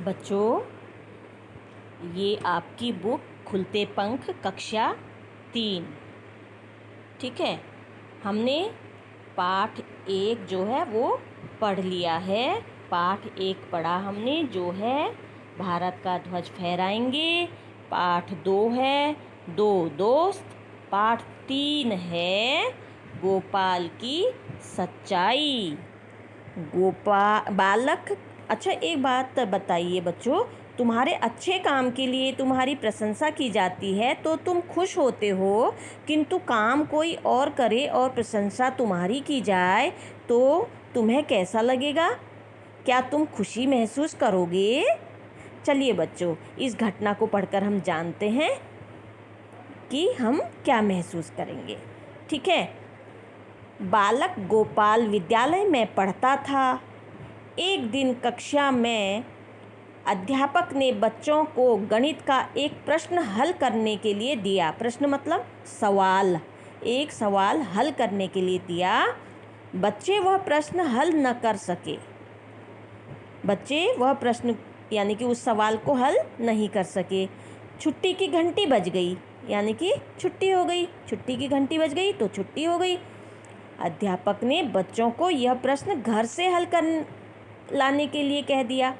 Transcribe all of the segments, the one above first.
बच्चों, ये आपकी बुक खुलते पंख कक्षा 3। ठीक है, हमने पाठ 1 जो है वो पढ़ लिया है। पाठ 1 पढ़ा हमने, जो है भारत का ध्वज फहराएंगे। पाठ 2 है दो दोस्त। पाठ 3 है गोपाल की सच्चाई। बालक। अच्छा, एक बात बताइए बच्चों, तुम्हारे अच्छे काम के लिए तुम्हारी प्रशंसा की जाती है तो तुम खुश होते हो, किंतु काम कोई और करे और प्रशंसा तुम्हारी की जाए तो तुम्हें कैसा लगेगा? क्या तुम खुशी महसूस करोगे? चलिए बच्चों, इस घटना को पढ़कर हम जानते हैं कि हम क्या महसूस करेंगे। ठीक है। बालक गोपाल विद्यालय में पढ़ता था। एक दिन कक्षा में अध्यापक ने बच्चों को गणित का एक प्रश्न हल करने के लिए दिया। प्रश्न मतलब सवाल। एक सवाल हल करने के लिए दिया। बच्चे वह प्रश्न हल न कर सके। बच्चे वह प्रश्न यानी कि उस सवाल को हल नहीं कर सके। छुट्टी की घंटी बज गई, यानी कि छुट्टी हो गई। छुट्टी की घंटी बज गई तो छुट्टी हो गई। अध्यापक ने बच्चों को यह प्रश्न घर से हल कर लाने के लिए कह दिया।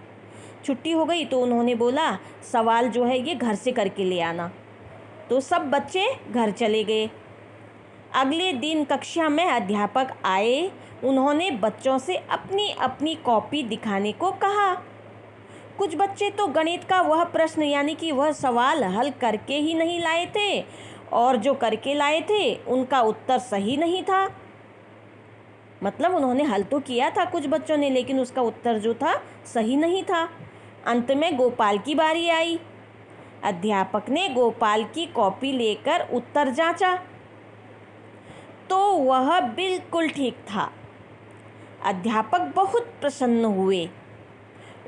छुट्टी हो गई तो उन्होंने बोला सवाल जो है ये घर से करके ले आना। तो सब बच्चे घर चले गए। अगले दिन कक्षा में अध्यापक आए। उन्होंने बच्चों से अपनी अपनी कॉपी दिखाने को कहा। कुछ बच्चे तो गणित का वह प्रश्न यानी कि वह सवाल हल करके ही नहीं लाए थे, और जो करके लाए थे उनका उत्तर सही नहीं था। मतलब उन्होंने हल तो किया था कुछ बच्चों ने, लेकिन उसका उत्तर जो था सही नहीं था। अंत में गोपाल की बारी आई। अध्यापक ने गोपाल की कॉपी लेकर उत्तर जांचा तो वह बिल्कुल ठीक था। अध्यापक बहुत प्रसन्न हुए।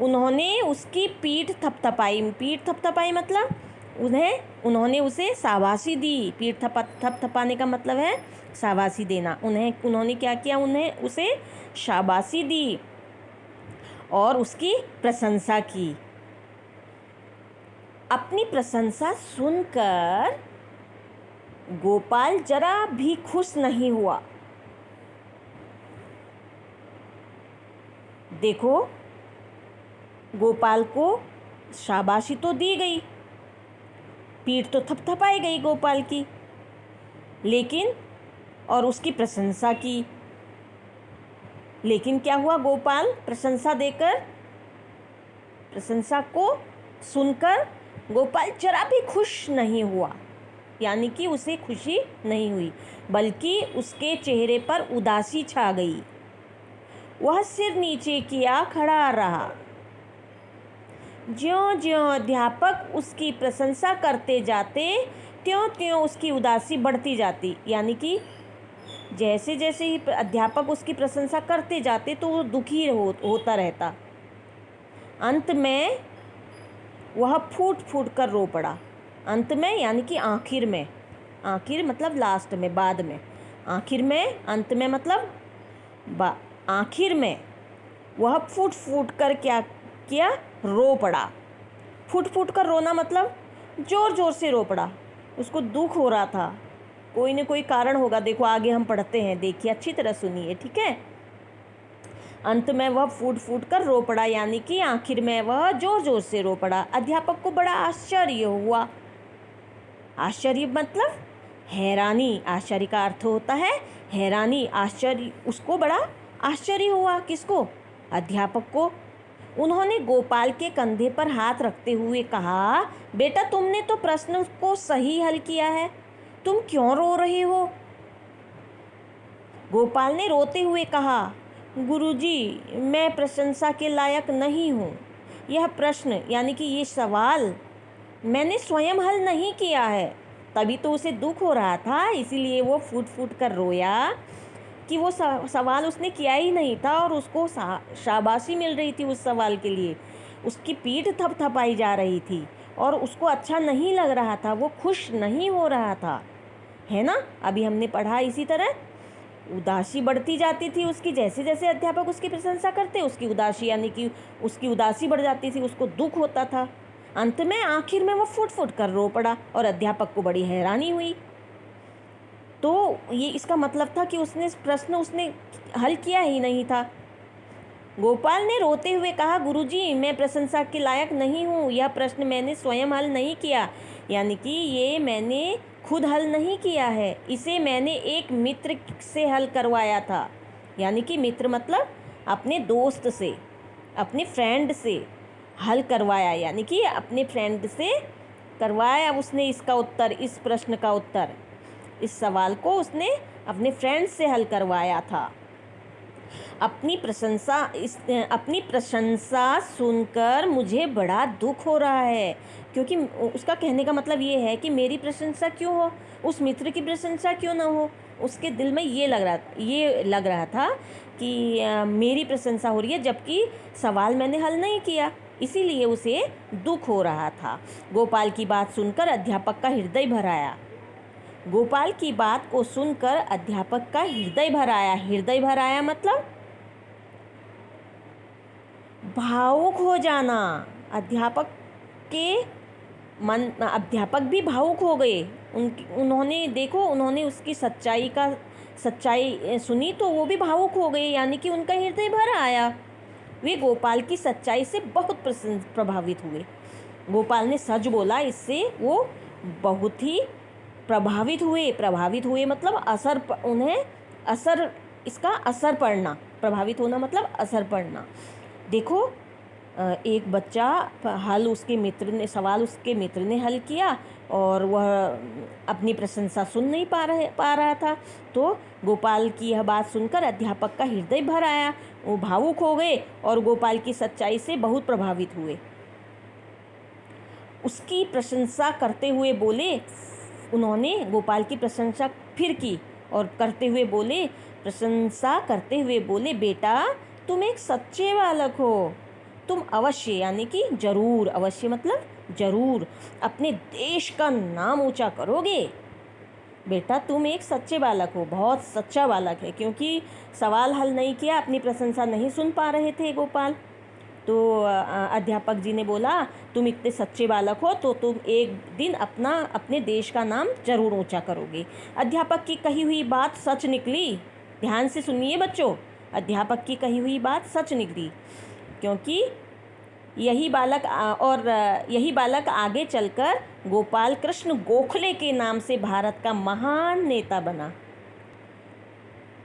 उन्होंने उसकी पीठ थपथपाई। पीठ थपथपाई मतलब उन्होंने उसे शाबाशी दी। पीठ थपथपाने का मतलब है शाबाशी देना। उन्होंने क्या किया? उसे शाबाशी दी और उसकी प्रशंसा की। अपनी प्रशंसा सुनकर गोपाल जरा भी खुश नहीं हुआ। देखो, गोपाल को शाबाशी तो दी गई, पीठ तो थपथपाई गई गोपाल की, लेकिन और उसकी प्रशंसा की, लेकिन क्या हुआ? गोपाल प्रशंसा को सुनकर गोपाल जरा भी खुश नहीं हुआ, यानी कि उसे खुशी नहीं हुई, बल्कि उसके चेहरे पर उदासी छा गई। वह सिर नीचे किया खड़ा रहा। ज्यों-ज्यों अध्यापक उसकी प्रशंसा करते जाते त्यों-त्यों उसकी उदासी बढ़ती जाती, यानी कि जैसे जैसे ही अध्यापक उसकी प्रशंसा करते जाते तो वो दुखी होता रहता। अंत में वह फूट फूट कर रो पड़ा। अंत में यानी कि आखिर में। आखिर मतलब लास्ट में, बाद में। आखिर में, अंत में मतलब आखिर में वह फूट फूट कर क्या किया? रो पड़ा। फूट फूट कर रोना मतलब ज़ोर ज़ोर से रो पड़ा। उसको दुख हो रहा था, कोई न कोई कारण होगा। देखो आगे हम पढ़ते हैं, देखिए अच्छी तरह सुनिए। ठीक है। अंत में वह फूट फूट कर रो पड़ा, यानी कि आखिर में वह जोर जोर से रो पड़ा। अध्यापक को बड़ा आश्चर्य हुआ। आश्चर्य मतलब हैरानी। आश्चर्य का अर्थ होता है हैरानी। आश्चर्य, उसको बड़ा आश्चर्य हुआ। किसको? अध्यापक को। उन्होंने गोपाल के कंधे पर हाथ रखते हुए कहा, बेटा तुमने तो प्रश्न को सही हल किया है, तुम क्यों रो रहे हो? गोपाल ने रोते हुए कहा, गुरुजी, मैं प्रशंसा के लायक नहीं हूँ। यह प्रश्न यानी कि ये सवाल मैंने स्वयं हल नहीं किया है। तभी तो उसे दुख हो रहा था, इसीलिए वो फूट फूट कर रोया कि वो सवाल उसने किया ही नहीं था और उसको शाबाशी मिल रही थी उस सवाल के लिए। उसकी पीठ थपथपाई जा रही थी और उसको अच्छा नहीं लग रहा था, वो खुश नहीं हो रहा था, है ना? अभी हमने पढ़ा इसी तरह। उदासी बढ़ती जाती थी उसकी। जैसे जैसे अध्यापक उसकी प्रशंसा करते, उसकी उदासी यानी कि उसकी उदासी बढ़ जाती थी, उसको दुख होता था। अंत में आखिर में वो फुट फुट कर रो पड़ा और अध्यापक को बड़ी हैरानी हुई। तो ये इसका मतलब था कि प्रश्न उसने हल किया ही नहीं था। गोपाल ने रोते हुए कहा, गुरुजी, मैं प्रशंसा के लायक नहीं हूँ। यह प्रश्न मैंने स्वयं हल नहीं किया, यानी कि ये मैंने खुद हल नहीं किया है। इसे मैंने एक मित्र से हल करवाया था। यानी कि मित्र मतलब अपने दोस्त से, अपने फ्रेंड से हल करवाया, यानी कि अपने फ्रेंड से करवाया उसने इसका उत्तर, इस प्रश्न का उत्तर, इस सवाल को उसने अपने फ्रेंड से हल करवाया था। अपनी प्रशंसा सुनकर मुझे बड़ा दुख हो रहा है, क्योंकि उसका कहने का मतलब ये है कि मेरी प्रशंसा क्यों हो, उस मित्र की प्रशंसा क्यों ना हो। उसके दिल में ये लग रहा था कि मेरी प्रशंसा हो रही है, जबकि सवाल मैंने हल नहीं किया, इसीलिए उसे दुख हो रहा था। गोपाल की बात सुनकर अध्यापक का हृदय भर आया। गोपाल की बात को सुनकर अध्यापक का हृदय भर आया। हृदय भर आया मतलब भावुक हो जाना। अध्यापक भी भावुक हो गए। उन्होंने उसकी सच्चाई सुनी तो वो भी भावुक हो गए, यानी कि उनका हृदय भर आया। वे गोपाल की सच्चाई से बहुत प्रभावित हुए। गोपाल ने सच बोला, इससे वो बहुत ही प्रभावित हुए मतलब इसका असर पड़ना। प्रभावित होना मतलब असर पड़ना। देखो, एक बच्चा सवाल उसके मित्र ने हल किया और वह अपनी प्रशंसा सुन नहीं पा रहा था। तो गोपाल की यह बात सुनकर अध्यापक का हृदय भर आया। वो भावुक हो गए और गोपाल की सच्चाई से बहुत प्रभावित हुए। उसकी प्रशंसा करते हुए बोले, उन्होंने गोपाल की प्रशंसा फिर की और प्रशंसा करते हुए बोले, बेटा, तुम एक सच्चे बालक हो। तुम अवश्य, यानी कि जरूर, अवश्य मतलब जरूर, अपने देश का नाम ऊंचा करोगे। बेटा, तुम एक सच्चे बालक हो, बहुत सच्चा बालक है, क्योंकि सवाल हल नहीं किया, अपनी प्रशंसा नहीं सुन पा रहे थे गोपाल। तो अध्यापक जी ने बोला, तुम इतने सच्चे बालक हो तो तुम एक दिन अपने देश का नाम जरूर ऊंचा करोगे। अध्यापक की कही हुई बात सच निकली। ध्यान से सुनिए बच्चों, अध्यापक की कही हुई बात सच निकली, क्योंकि यही बालक आगे चलकर गोपाल कृष्ण गोखले के नाम से भारत का महान नेता बना।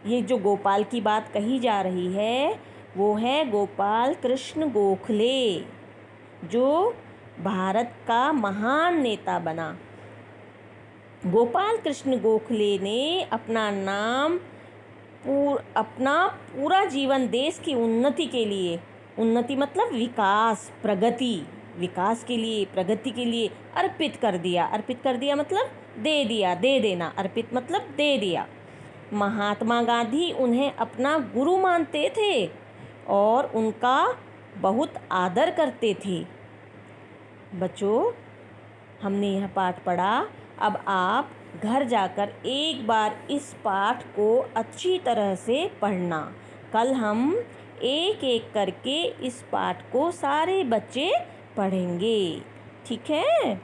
ये जो गोपाल की बात कही जा रही है वो है गोपाल कृष्ण गोखले, जो भारत का महान नेता बना। गोपाल कृष्ण गोखले ने अपना पूरा जीवन देश की उन्नति के लिए, उन्नति मतलब विकास के लिए, प्रगति के लिए अर्पित कर दिया। अर्पित कर दिया मतलब दे देना। अर्पित मतलब दे दिया। महात्मा गांधी उन्हें अपना गुरु मानते थे और उनका बहुत आदर करते थे। बच्चों, हमने यह पाठ पढ़ा। अब आप घर जाकर एक बार इस पाठ को अच्छी तरह से पढ़ना। कल हम एक एक करके इस पाठ को सारे बच्चे पढ़ेंगे, ठीक है?